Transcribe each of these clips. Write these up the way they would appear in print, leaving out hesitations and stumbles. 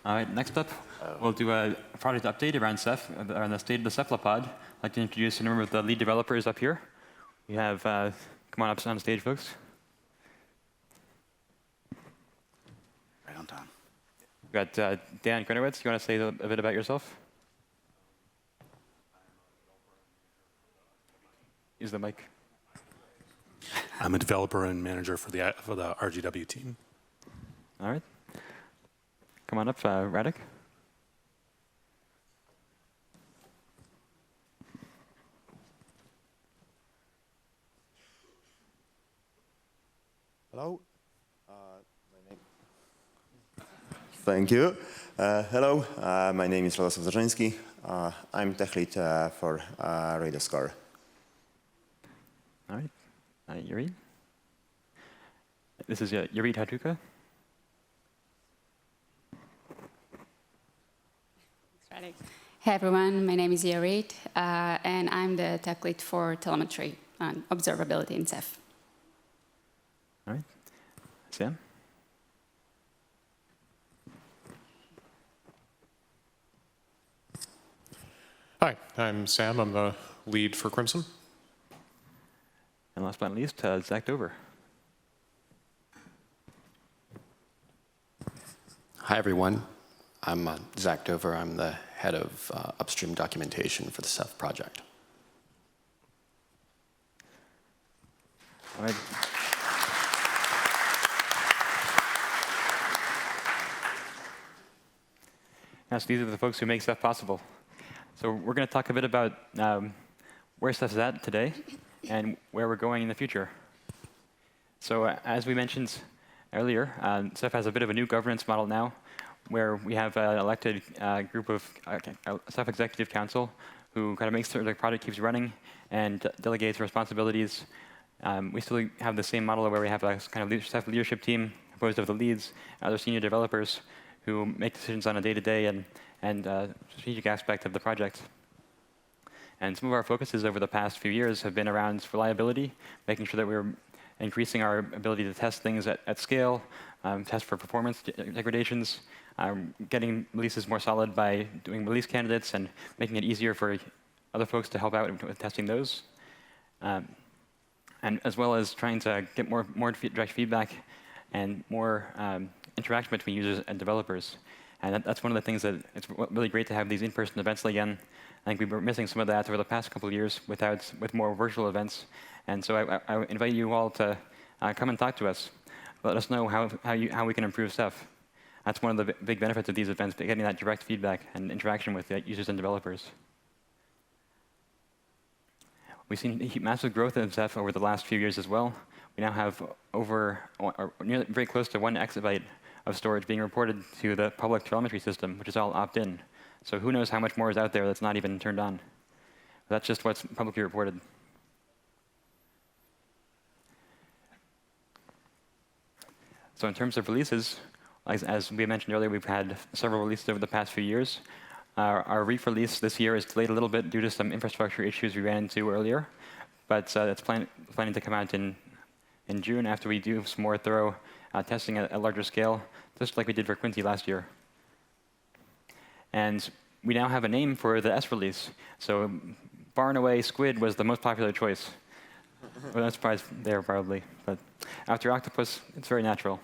All right, next up, we'll do a product update around Ceph, around the state of the Cephalopod. I'd like to introduce a number of the lead developers up here. We have, come on up on stage, folks. Right on time. We've got Dan Grenowitz. You want to say a bit about yourself? Use the mic. I'm a developer and manager for the RGW team. All right. Come on up, Radek. Hello. Thank you. Hello, my name is Rados and Zarzynski. I'm tech lead for Radoslaw. All right. Yaarit. This is Yaarit Hatuka. Hey everyone, my name is Yaarit, and I'm the tech lead for Telemetry and observability in Ceph. All right. Sam? Hi, I'm Sam. I'm the lead for Crimson. And last but not least, Zach Dover. Hi, everyone. I'm Zach Dover. I'm the head of upstream documentation for the Ceph project. All right. Yes, these are the folks who make Ceph possible. So we're going to talk a bit about where Ceph is at today and where we're going in the future. So as we mentioned earlier, Ceph has a bit of a new governance model now, where we have an elected group of Ceph Executive Council who kind of makes sure the product keeps running and delegates responsibilities. We still have the same model where we have a kind of Ceph leadership team composed of the leads and other senior developers who make decisions on a day-to-day and strategic aspect of the project. And some of our focuses over the past few years have been around reliability, making sure that we're increasing our ability to test things at scale, test for performance degradations, getting releases more solid by doing release candidates and making it easier for other folks to help out with testing those. And as well as trying to get more direct feedback and more interaction between users and developers. And that's one of the things that it's really great to have these in-person events again. I think we were missing some of that over the past couple of years with more virtual events. And so I invite you all to come and talk to us. Let us know how we can improve Ceph. That's one of the big benefits of these events, getting that direct feedback and interaction with users and developers. We've seen massive growth in Ceph over the last few years as well. We now have very close to 1 exabyte of storage being reported to the public telemetry system, which is all opt-in. So who knows how much more is out there that's not even turned on. That's just what's publicly reported. So in terms of releases, as we mentioned earlier, we've had several releases over the past few years. Our REEF release this year is delayed a little bit due to some infrastructure issues we ran into earlier, but it's planning to come out in June after we do some more thorough testing at a larger scale, just like we did for Quincy last year. And we now have a name for the S release. So far and away, Squid was the most popular choice. Well, no surprise there, probably. But after Octopus, it's very natural.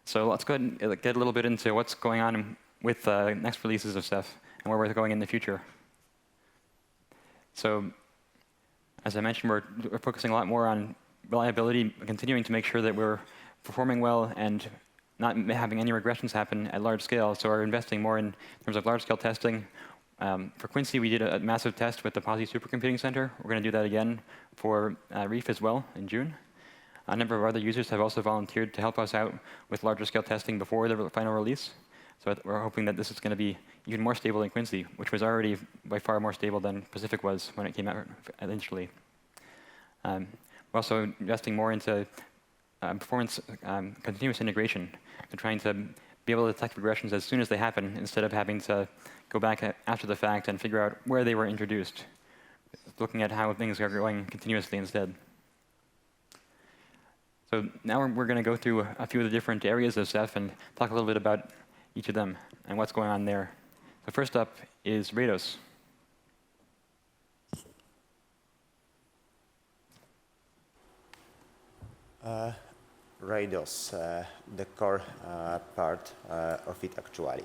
So let's go ahead and get a little bit into what's going on with the next releases of Ceph and where we're going in the future. So as I mentioned, we're focusing a lot more on reliability, continuing to make sure that we're performing well and not having any regressions happen at large scale. So we're investing more in terms of large-scale testing. For Quincy, we did a massive test with the Posse Supercomputing Center. We're going to do that again for REEF as well in June. A number of other users have also volunteered to help us out with larger-scale testing before the final release. So we're hoping that this is going to be even more stable than Quincy, which was already by far more stable than Pacific was when it came out initially. We're also investing more into performance continuous integration and trying to be able to detect regressions as soon as they happen instead of having to go back after the fact and figure out where they were introduced, looking at how things are going continuously instead. So now we're going to go through a few of the different areas of Ceph and talk a little bit about each of them and what's going on there. So first up is Rados. Rados, the core part of it actually.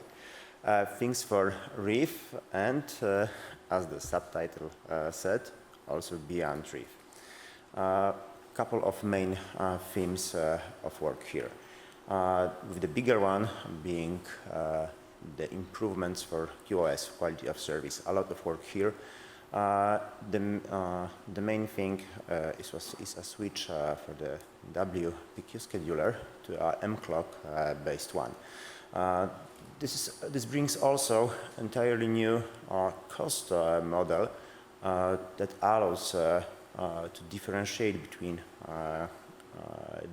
Things for Reef and, as the subtitle said, also beyond Reef. Couple of main themes of work here. With the bigger one being the improvements for QoS, quality of service. A lot of work here. The main thing is a switch for the WPQ scheduler to a mclock based one. This brings also entirely new cost model that allows to differentiate between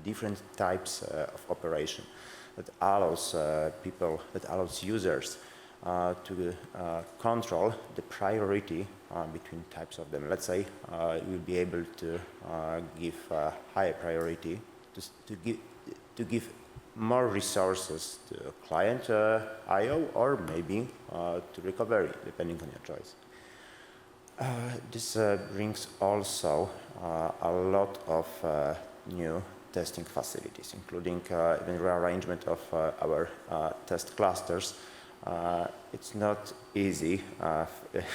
different types of operation. That allows users to control the priority between types of them. Let's say you'll be able to give higher priority to give more resources to client I/O or maybe to recovery, depending on your choice. This brings also a lot of new testing facilities, including even rearrangement of our test clusters. It's not easy.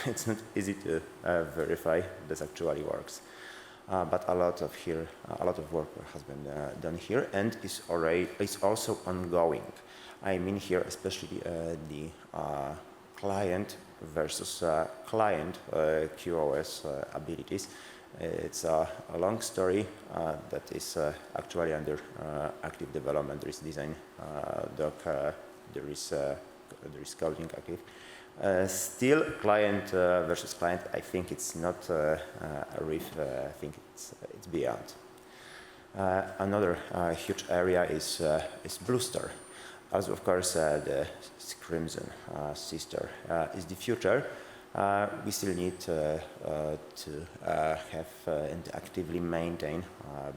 It's not easy to verify this actually works, but a lot of work has been done here, and is also ongoing. I mean here especially the client versus client QoS abilities. It's a long story that is actually under active development. There is design doc. There is coding active. Still, client versus client, I think it's not a Reef. I think it's beyond. Another huge area is Bluestore. Also, of course, the Crimson sister is the future. We still need to have and actively maintain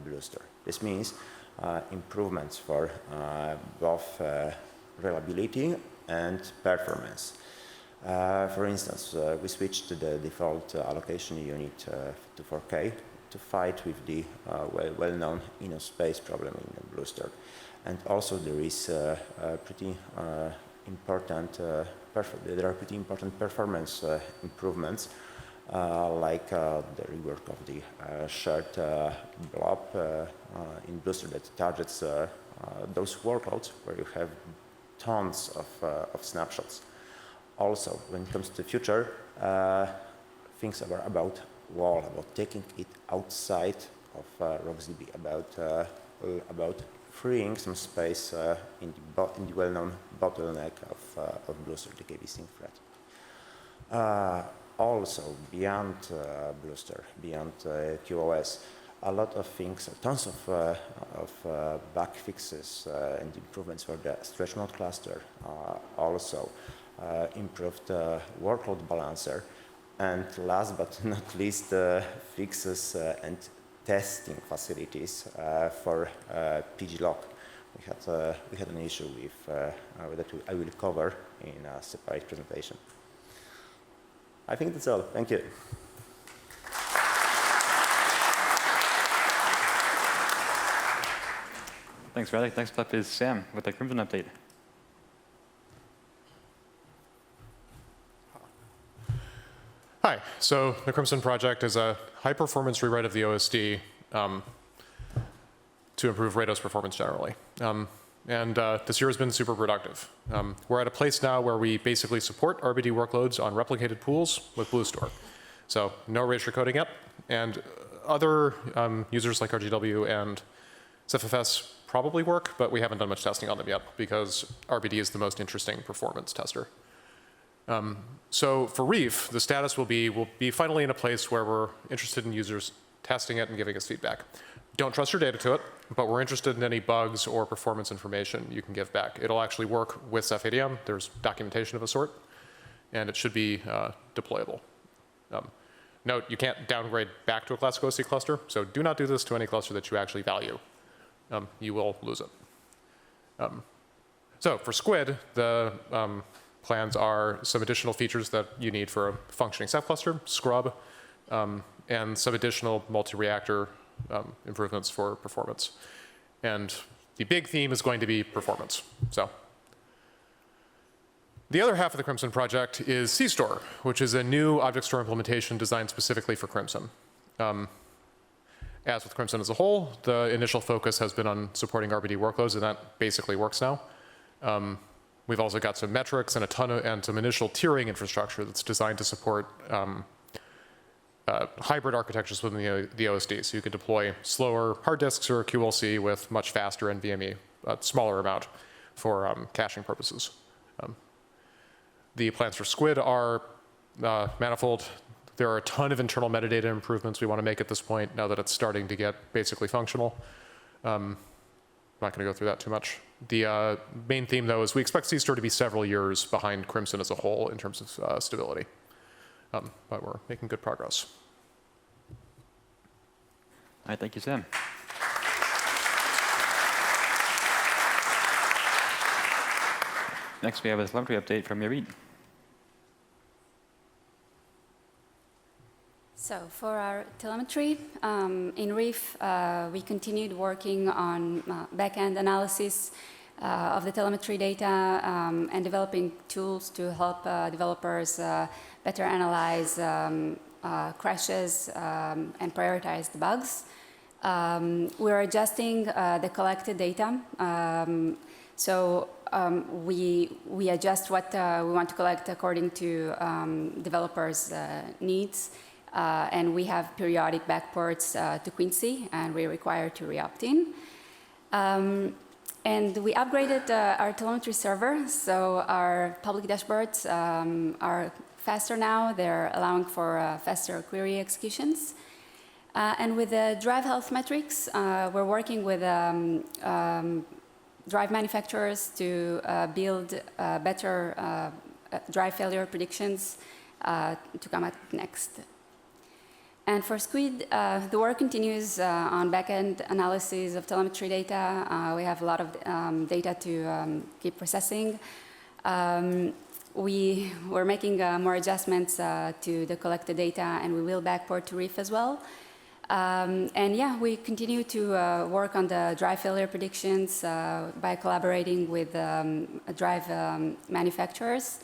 Bluestore. This means improvements for both reliability and performance. For instance, we switched to the default allocation unit to 4K to fight with the well-known space problem in Bluestore. And also there is pretty important performance improvements, like the rework of the shared blob in Bluestore that targets those workloads where you have tons of snapshots. Also, when it comes to the future, things are about WAL, about taking it outside of RocksDB, about freeing some space in the well-known bottleneck of Bluestore, the KV sync thread. Also, beyond Bluestore, beyond QoS, a lot of things, tons of bug fixes and improvements for the stretch mode cluster. Also, improved workload balancer, and last but not least, fixes and testing facilities for pglog. We had an issue with that I will cover in a separate presentation. I think that's all. Thank you. Thanks, Radek. Next up is Sam with the Crimson update. Hi, so the Crimson project is a high-performance rewrite of the OSD to improve Rados performance generally. This year has been super productive. We're at a place now where we basically support RBD workloads on replicated pools with Bluestore. So no erasure coding yet, and other users like RGW and CephFS probably work, but we haven't done much testing on them yet because RBD is the most interesting performance tester. So for Reef, the status we'll be finally in a place where we're interested in users testing it and giving us feedback. Don't trust your data to it, but we're interested in any bugs or performance information you can give back. It'll actually work with Ceph ADM. There's documentation of a sort, and it should be deployable. Note, you can't downgrade back to a classic OSD cluster, so do not do this to any cluster that you actually value. you will lose it. So for Squid, the plans are some additional features that you need for a functioning Ceph cluster, Scrub, and some additional multi-reactor improvements for performance. And the big theme is going to be performance. So the other half of the Crimson project is CStore, which is a new object store implementation designed specifically for Crimson. As with Crimson as a whole, the initial focus has been on supporting RBD workloads, and that basically works now. We've also got some metrics and some initial tiering infrastructure that's designed to support hybrid architectures within the OSD. So you can deploy slower hard disks or QLC with much faster NVMe, a smaller amount for caching purposes. The plans for Squid are manifold. There are a ton of internal metadata improvements we want to make at this point now that it's starting to get basically functional. I'm not going to go through that too much. The main theme, though, is we expect CStore to be several years behind Crimson as a whole in terms of stability. But we're making good progress. All right, thank you, Sam. Next, we have a telemetry update from Yaarit. So for our telemetry, in Reef, we continued working on backend analysis of the telemetry data and developing tools to help developers better analyze crashes and prioritize the bugs. We're adjusting the collected data. We adjust what we want to collect according to developers' needs. And we have periodic backports to Quincy, and we're required to re-opt in. And we upgraded our telemetry server, so our public dashboards are faster now. They're allowing for faster query executions. And with the drive health metrics, we're working with drive manufacturers to build better drive failure predictions to come up next. And for Squid, the work continues on backend analysis of telemetry data. We have a lot of data to keep processing. We're making more adjustments to the collected data, and we will backport to Reef as well. And yeah, we continue to work on the drive failure predictions by collaborating with drive manufacturers.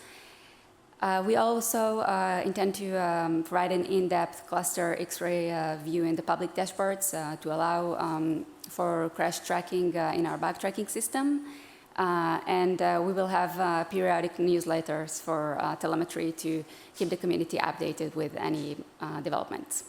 We also intend to provide an in-depth cluster X-ray view in the public dashboards to allow for crash tracking in our bug tracking system. And we will have periodic newsletters for telemetry to keep the community updated with any developments.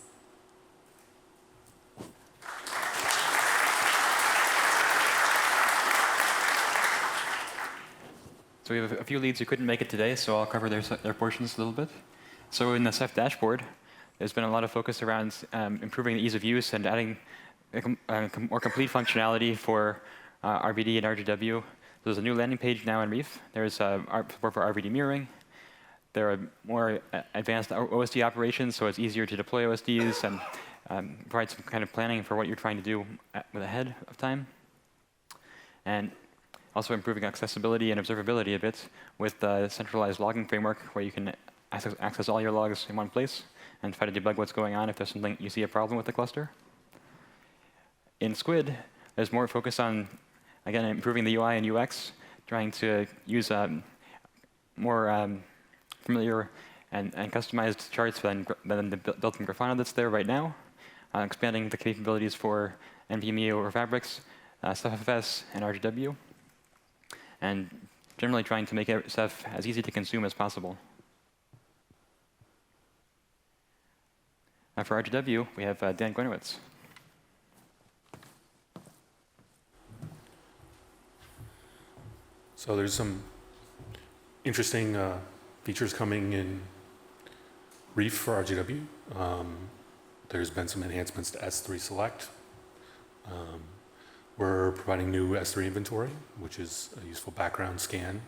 So we have a few leads who couldn't make it today, so I'll cover their portions a little bit. So in the Ceph dashboard, there's been a lot of focus around improving the ease of use and adding more complete functionality for RBD and RGW. There's a new landing page now in Reef. There's support for RBD mirroring. There are more advanced OSD operations, so it's easier to deploy OSDs and provide some kind of planning for what you're trying to do ahead of time. And also improving accessibility and observability a bit with the centralized logging framework where you can access all your logs in one place and try to debug what's going on if there's something you see a problem with the cluster. In Squid, there's more focus on, again, improving the UI and UX, trying to use more familiar and customized charts than the built-in Grafana that's there right now, expanding the capabilities for NVMe over Fabrics, SuffFS, and RGW, and generally trying to make Ceph as easy to consume as possible. For RGW, we have Dan Gwenowitz. So there's some interesting features coming in Reef for RGW. There's been some enhancements to S3 Select. We're providing new S3 inventory, which is a useful background scan.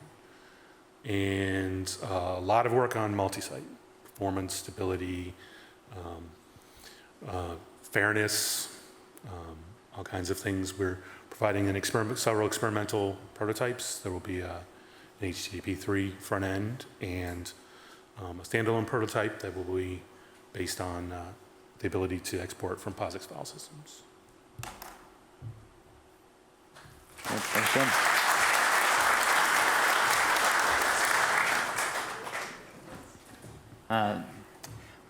And a lot of work on multi-site, performance, stability, fairness, all kinds of things. We're providing several experimental prototypes. There will be an HTTP3 front end and a standalone prototype that will be based on the ability to export from POSIX file systems. Thanks, Jim.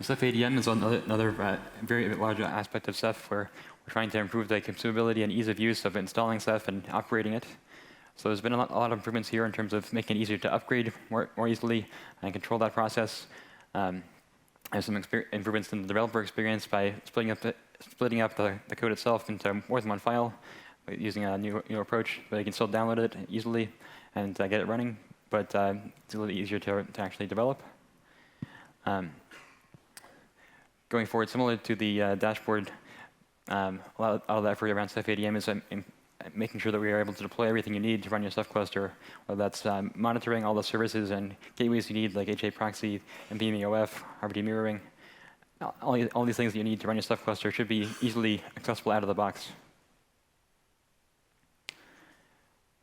Ceph ADM is another very large aspect of Ceph where we're trying to improve the consumability and ease of use of installing Ceph and operating it. So there's been a lot of improvements here in terms of making it easier to upgrade more easily and control that process. There's some improvements in the developer experience by splitting up the code itself into more than one file using a new approach, but you can still download it easily and get it running, but it's a little easier to actually develop. Going forward, similar to the dashboard, a lot of the effort around Ceph ADM is making sure that we are able to deploy everything you need to run your Ceph cluster, whether that's monitoring all the services and gateways you need, like HA proxy, NVMe OF, RBD mirroring. All these things that you need to run your Ceph cluster should be easily accessible out of the box.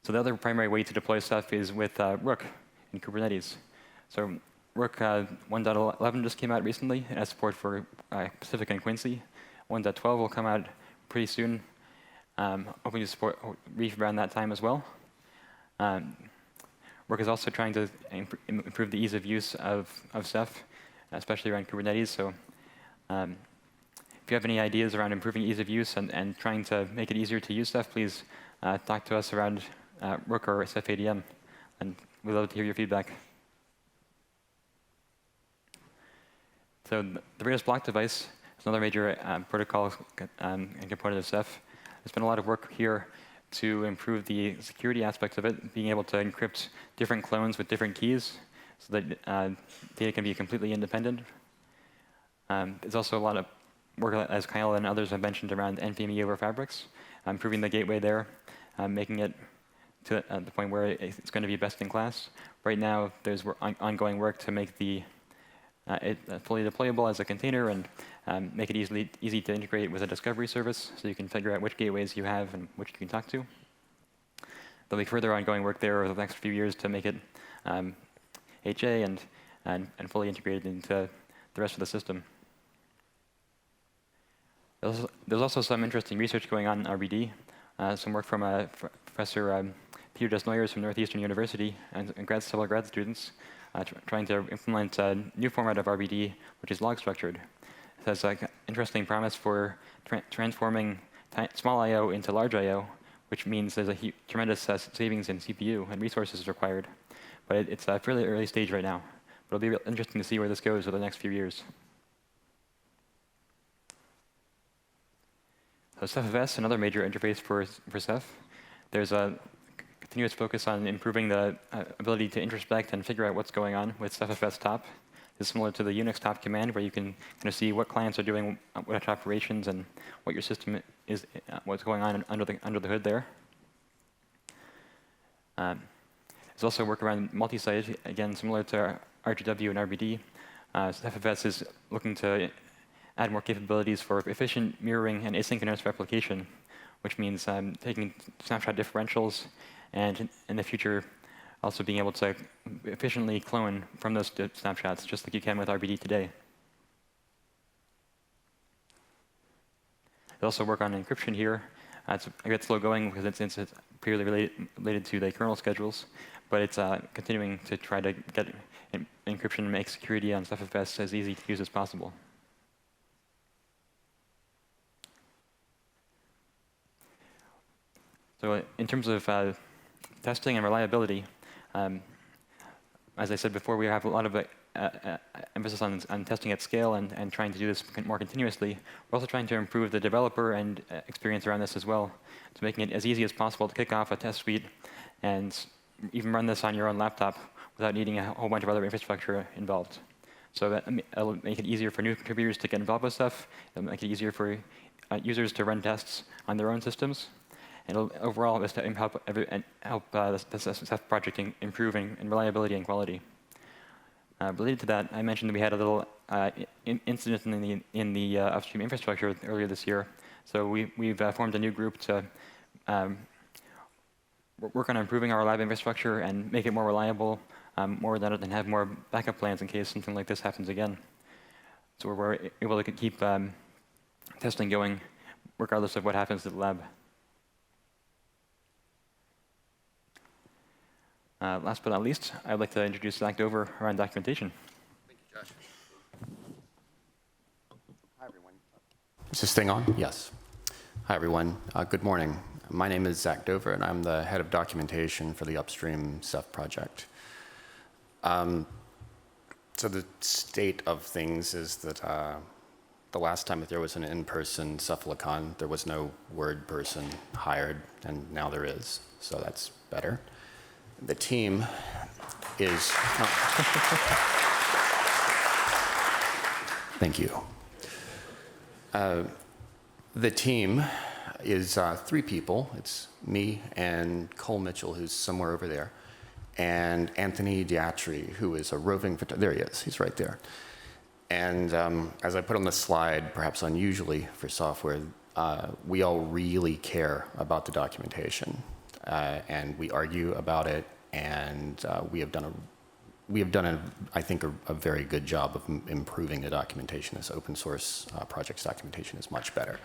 So the other primary way to deploy Ceph is with Rook in Kubernetes. So Rook 1.11 just came out recently. It has support for Pacific and Quincy. 1.12 will come out pretty soon, hoping to support Reef around that time as well. Rook is also trying to improve the ease of use of Ceph, especially around Kubernetes. So if you have any ideas around improving ease of use and trying to make it easier to use Ceph, please talk to us around Rook or Ceph ADM, and we'd love to hear your feedback. So the Rados block device is another major protocol and component of Ceph. There's been a lot of work here to improve the security aspects of it, being able to encrypt different clones with different keys so that data can be completely independent. There's also a lot of work, as Kyle and others have mentioned, around NVMe over fabrics, improving the gateway there, making it to the point where it's going to be best in class. Right now, there's ongoing work to make it fully deployable as a container and make it easy to integrate with a discovery service, so you can figure out which gateways you have and which you can talk to. There'll be further ongoing work there over the next few years to make it HA and fully integrated into the rest of the system. There's also some interesting research going on in RBD. Some work from Professor Peter Desnoyers from Northeastern University and several grad students trying to implement a new format of RBD, which is log-structured. It has interesting promise for transforming small I/O into large I/O, which means there's a tremendous savings in CPU and resources required. But it's a fairly early stage right now. But it'll be interesting to see where this goes over the next few years. So CephFS, another major interface for Ceph. There's a continuous focus on improving the ability to introspect and figure out what's going on with CephFS top. It's similar to the Unix top command, where you can kind of see what clients are doing which operations and what your system is, what's going on under the hood there. There's also work around multi-site, again similar to RGW and RBD. CephFS is looking to add more capabilities for efficient mirroring and asynchronous replication, which means taking snapshot differentials and in the future also being able to efficiently clone from those snapshots, just like you can with RBD today. They also work on encryption here. It's a bit slow going because it's purely related to the kernel schedules, but it's continuing to try to get encryption and make security on CephFS as easy to use as possible. So in terms of testing and reliability, as I said before, we have a lot of emphasis on testing at scale and trying to do this more continuously. We're also trying to improve the developer and experience around this as well, to making it as easy as possible to kick off a test suite and even run this on your own laptop without needing a whole bunch of other infrastructure involved. So it'll make it easier for new contributors to get involved with stuff. It'll make it easier for users to run tests on their own systems. And overall, just to help the Ceph project improve in reliability and quality. Related to that, I mentioned that we had a little incident in the upstream infrastructure earlier this year. So we've formed a new group to work on improving our lab infrastructure and make it more reliable, more redundant, and have more backup plans in case something like this happens again. So we're able to keep testing going regardless of what happens to the lab. Last but not least, I'd like to introduce Zach Dover around documentation. Thank you, Josh. Hi, everyone. Is this thing on? Yes. Hi, everyone. Good morning. My name is Zach Dover, and I'm the head of documentation for the upstream Ceph project. So the state of things is that the last time that there was an in-person Cephalopod, there was no word person hired, and now there is. So that's better. The team is... Thank you. The team is 3 people. It's me and Cole Mitchell, who's somewhere over there, and Anthony Diatri, who is a roving photographer. There he is. He's right there. And as I put on the slide, perhaps unusually for software, we all really care about the documentation, and we argue about it, and we have done, I think, a very good job of improving the documentation. This open source project's documentation is much better.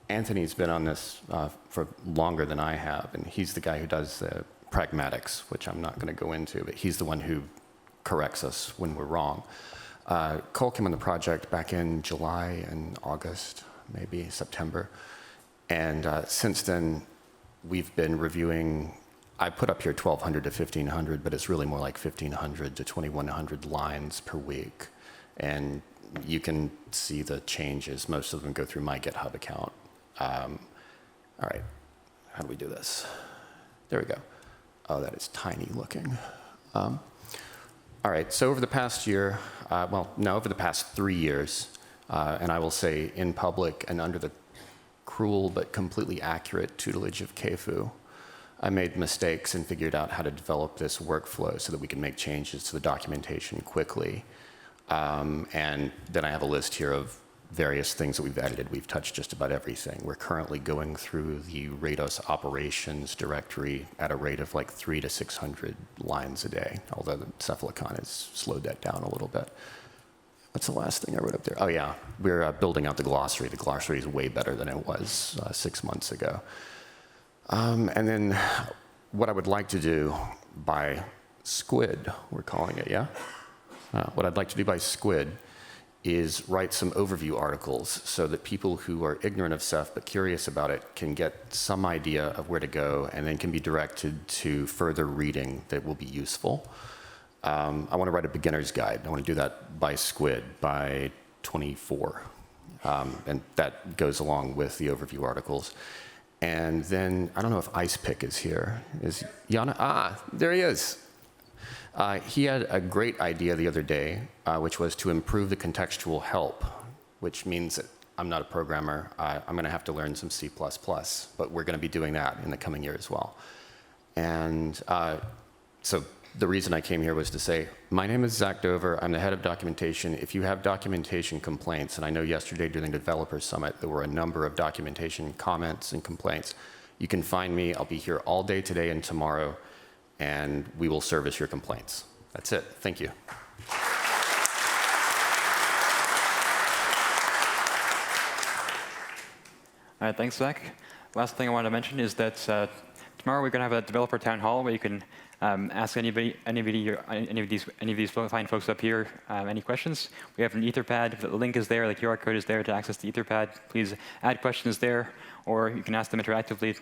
Anthony's been on this for longer than I have, and he's the guy who does the pragmatics, which I'm not going to go into, but he's the one who corrects us when we're wrong. Cole came on the project back in July and August, maybe September, and since then we've been reviewing. I put up here 1,200 to 1,500, but it's really more like 1,500 to 2,100 lines per week, and you can see the changes. Most of them go through my GitHub account. All right, how do we do this? There we go. Oh, that is tiny looking. All right, so over the past year, over the past 3 years, and I will say in public and under the cruel but completely accurate tutelage of Keifu, I made mistakes and figured out how to develop this workflow so that we can make changes to the documentation quickly. And then I have a list here of various things that we've edited. We've touched just about everything. We're currently going through the Rados operations directory at a rate of like 300 to 600 lines a day, although the Cephalopod has slowed that down a little bit. What's the last thing I wrote up there? Oh yeah, we're building out the glossary. The glossary is way better than it was 6 months ago. And then what I would like to do by squid, we're calling it, yeah? What I'd like to do by squid is write some overview articles so that people who are ignorant of Ceph but curious about it can get some idea of where to go and then can be directed to further reading that will be useful. I want to write a beginner's guide. I want to do that by squid by 24. And that goes along with the overview articles. And then, I don't know if IcePick is here. Is Yana? Ah, there he is. He had a great idea the other day, which was to improve the contextual help, which means that I'm not a programmer. I'm going to have to learn some C++, but we're going to be doing that in the coming year as well. And so the reason I came here was to say, my name is Zach Dover. I'm the head of documentation. If you have documentation complaints, and I know yesterday during the Developer Summit, there were a number of documentation comments and complaints, you can find me. I'll be here all day today and tomorrow, and we will service your complaints. That's it. Thank you. All right, thanks, Zach. Last thing I want to mention is that tomorrow we're going to have a developer town hall where you can ask any of these fine folks up here any questions. We have an Etherpad. The link is there. The QR code is there to access the Etherpad. Please add questions there, or you can ask them interactively.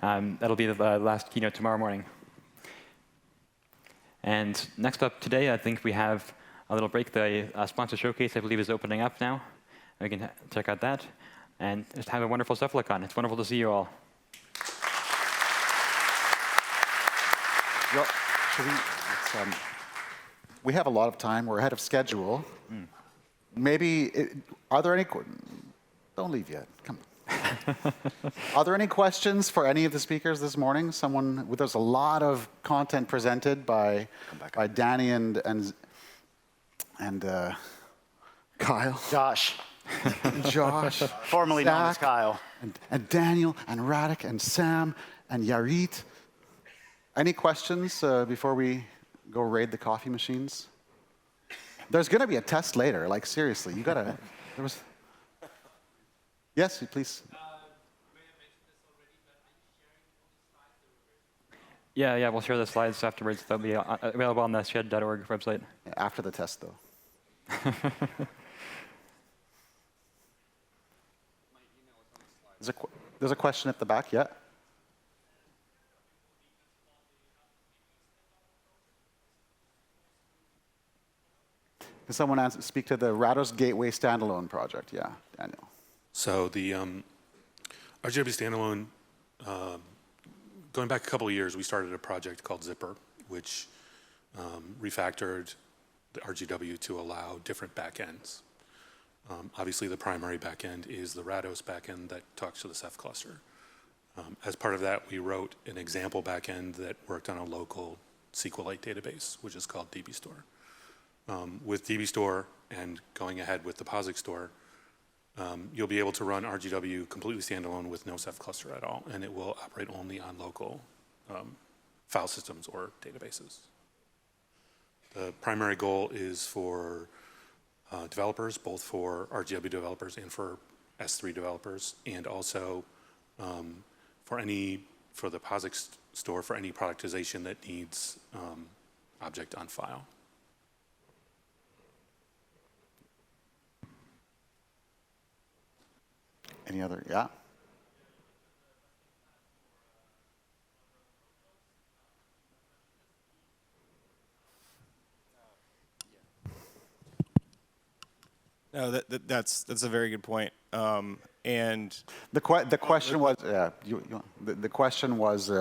That'll be the last keynote tomorrow morning. And next up today, I think we have a little break. The sponsor showcase, I believe, is opening up now. We can check out that. And just have a wonderful Cephalopod. It's wonderful to see you all. Well, we have a lot of time. We're ahead of schedule. Maybe, are there any, don't leave yet, come on. Are there any questions for any of the speakers this morning? There's a lot of content presented by Danny and Kyle. Josh. and Josh, Formerly known as Zach, Kyle. and Daniel, and Radek, and Sam, and Yaarit. Any questions before we go raid the coffee machines? There's going to be a test later. Like, seriously, you got to... There was... Yes, please. Yeah, we'll share the slides afterwards. They'll be available on the shed.org website. After the test, though. There's a question at the back, yeah? Can someone speak to the Rados Gateway standalone project? Yeah, Daniel. So the RGW standalone, going back a couple of years, we started a project called Zipper, which refactored the RGW to allow different backends. Obviously, the primary backend is the Rados backend that talks to the Ceph cluster. As part of that, we wrote an example backend that worked on a local SQLite database, which is called dbstore. With dbstore and going ahead with the POSIX store, you'll be able to run RGW completely standalone with no Ceph cluster at all, and it will operate only on local file systems or databases. The primary goal is for developers, both for RGW developers and for S3 developers, and also for the POSIX store for any productization that needs object on file. Any other? Yeah? No, that's a very good point. And the question was, the question was,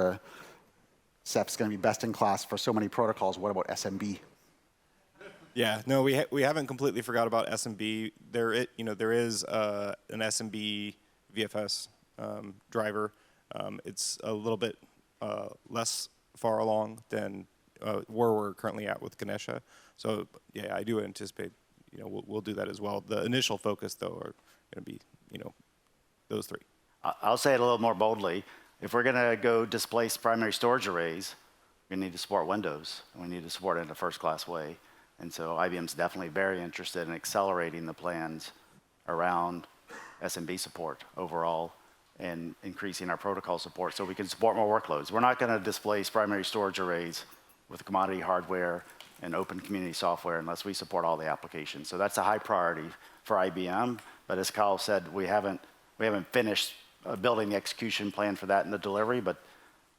Ceph's going to be best in class for so many protocols. What about SMB? yeah, no, we haven't completely forgot about SMB. There is an SMB VFS driver. It's a little bit less far along than where we're currently at with Ganesha. So yeah, I do anticipate we'll do that as well. The initial focus though are going to be those three. I'll say it a little more boldly. If we're going to go displace primary storage arrays, we need to support Windows, and we need to support it in a first-class way. And so IBM's definitely very interested in accelerating the plans around SMB support overall and increasing our protocol support so we can support more workloads. We're not going to displace primary storage arrays with commodity hardware and open community software unless we support all the applications. So that's a high priority for IBM. But as Kyle said, we haven't finished building the execution plan for that and the delivery, but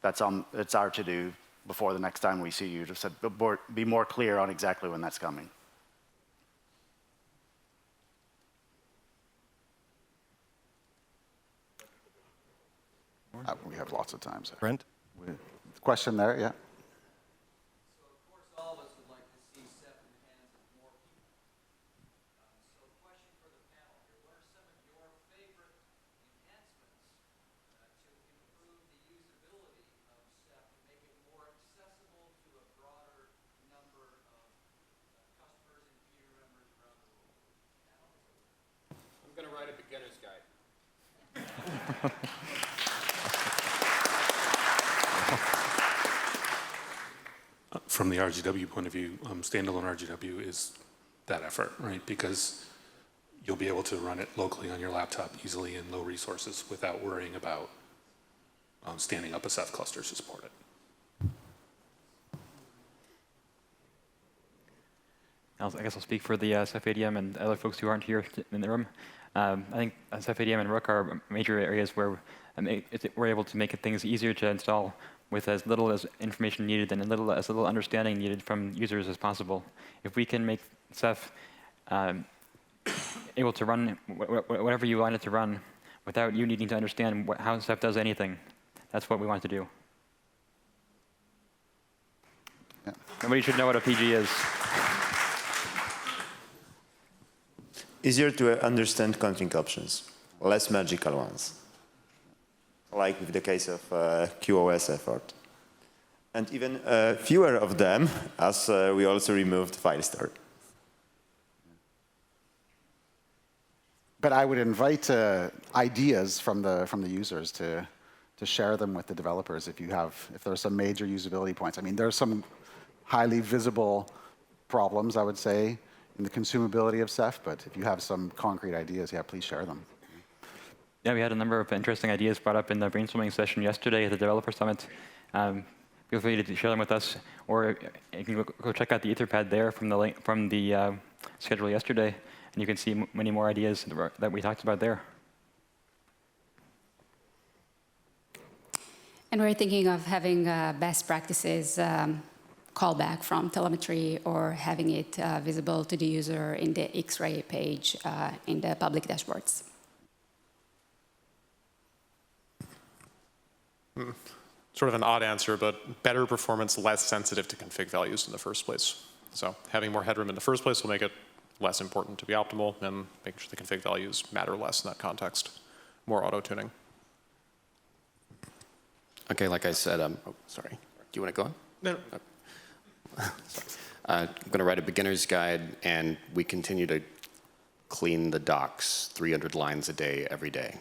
it's our to-do before the next time we see you to be more clear on exactly when that's coming. We have lots of time, sir. Brent? Question there, yeah? From the RGW point of view, standalone RGW is that effort, right? Because you'll be able to run it locally on your laptop easily in low resources without worrying about standing up a Ceph cluster to support it. I guess I'll speak for the Ceph ADM and other folks who aren't here in the room. I think Ceph ADM and Rook are major areas where we're able to make things easier to install with as little as information needed and as little understanding needed from users as possible. If we can make Ceph able to run whatever you want it to run without you needing to understand how Ceph does anything, that's what we want to do. Yeah. Nobody should know what a PG is. Easier to understand config options, less magical ones, like with the case of QoS effort. And even fewer of them, as we also removed file store. But I would invite ideas from the users to share them with the developers if there are some major usability points. I mean, there are some highly visible problems, I would say, in the consumability of Ceph, but if you have some concrete ideas, yeah, please share them. Yeah, we had a number of interesting ideas brought up in the brainstorming session yesterday at the Developer Summit. Feel free to share them with us, or you can go check out the Etherpad there from the link, from the schedule yesterday, and you can see many more ideas that we talked about there. And we're thinking of having best practices callback from telemetry, or having it visible to the user in the X-ray page in the public dashboards. Sort of an odd answer, but better performance, less sensitive to config values in the first place. So having more headroom in the first place will make it less important to be optimal, and making sure the config values matter less in that context. More auto-tuning. Okay, like I said, oh, sorry. Do you want to go on? No. I'm going to write a beginner's guide, and we continue to clean the docs 300 lines a day, every day.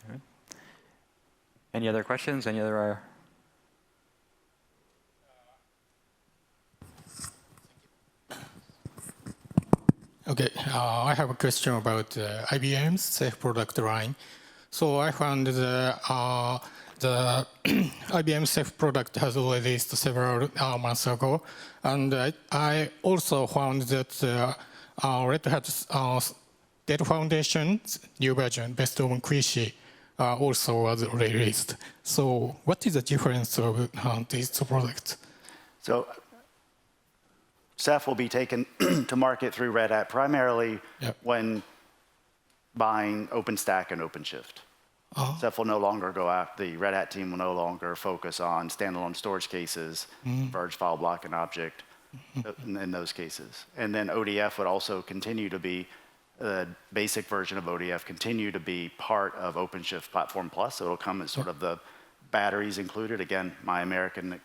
All right. Any other questions? Any other? Okay, I have a question about IBM's Ceph product line. So I found the IBM Ceph product has released several months ago, and I also found that Red Hat's Data Foundation's new version, based on Quishy, also was released. So what is the difference of these two products? So Ceph will be taken to market through Red Hat primarily when buying OpenStack and OpenShift. Ceph will no longer go after, the Red Hat team will no longer focus on standalone storage cases, merge file block and object in those cases. And then ODF would also continue to be, the basic version of ODF continue to be part of OpenShift Platform Plus. So it'll come as sort of the batteries included, again, my American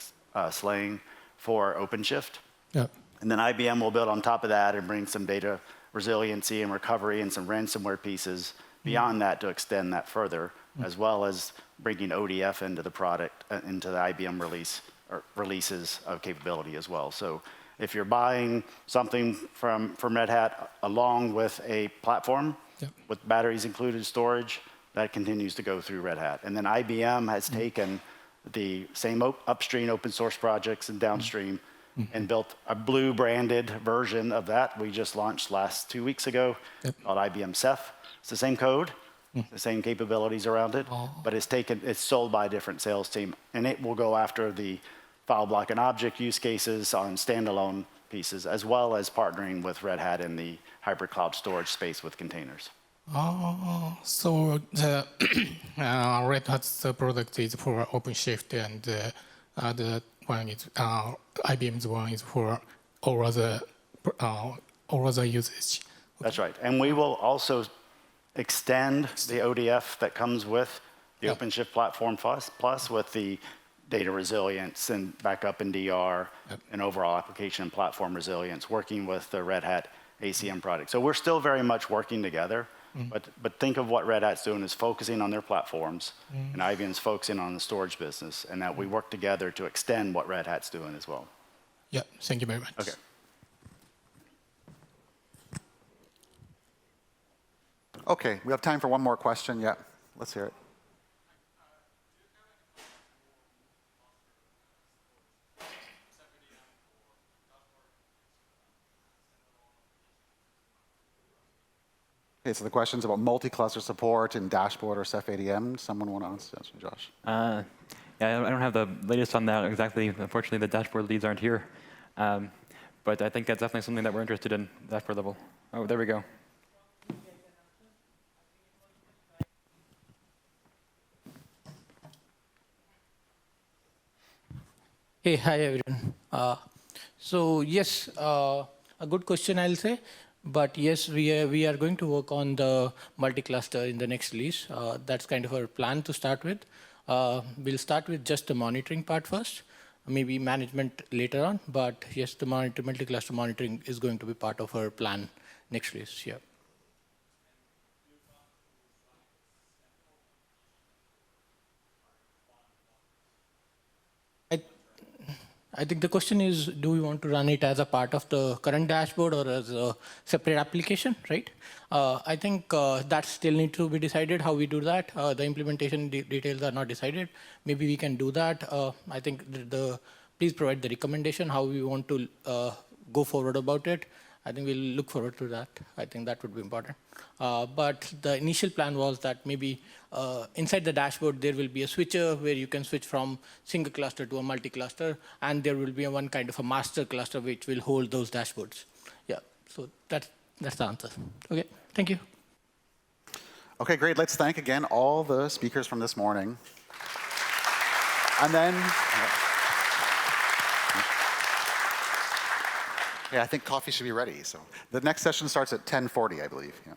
slang for OpenShift. And then IBM will build on top of that and bring some data resiliency and recovery and some ransomware pieces beyond that to extend that further, as well as bringing ODF into the product, into the IBM releases of capability as well. So if you're buying something from Red Hat along with a platform with batteries included storage, that continues to go through Red Hat. And then IBM has taken the same upstream open source projects and downstream and built a blue branded version of that. We just launched 2 weeks ago called IBM Ceph. It's the same code, the same capabilities around it, but it's sold by a different sales team, and it will go after the file block and object use cases on standalone pieces, as well as partnering with Red Hat in the hybrid cloud storage space with containers. So the Red Hat's product is for OpenShift, and the one is IBM's one is for all other usage. That's right, and we will also extend the ODF that comes with the OpenShift Platform Plus with the data resilience and backup and DR and overall application and platform resilience, working with the Red Hat ACM product. So we're still very much working together, but think of what Red Hat's doing is focusing on their platforms, and IBM's focusing on the storage business, and that we work together to extend what Red Hat's doing as well. Yeah, thank you very much. Okay. Okay, we have time for one more question. Yeah, let's hear it. Okay, so the question's about multi-cluster support in dashboard or Ceph ADM. Someone want to answer, Josh? Yeah, I don't have the latest on that exactly. Unfortunately, the dashboard leads aren't here. But I think that's definitely something that we're interested in, dashboard level. Oh, there we go. Hey, hi everyone. So yes, a good question I'll say, but yes, we are going to work on the multi-cluster in the next release. That's kind of our plan to start with. We'll start with just the monitoring part first, maybe management later on, but yes, the multi-cluster monitoring is going to be part of our plan next release. Yeah. I think the question is, do we want to run it as a part of the current dashboard or as a separate application, right? I think that still needs to be decided how we do that. The implementation details are not decided. Maybe we can do that. I think please provide the recommendation how we want to go forward about it. I think we'll look forward to that. I think that would be important. But the initial plan was that maybe inside the dashboard, there will be a switcher where you can switch from single cluster to a multi-cluster, and there will be one kind of a master cluster which will hold those dashboards. Yeah, so that's the answer. Okay, thank you. Okay, great. Let's thank again all the speakers from this morning. And then, yeah, I think coffee should be ready. So the next session starts at 10:40, I believe. Yeah.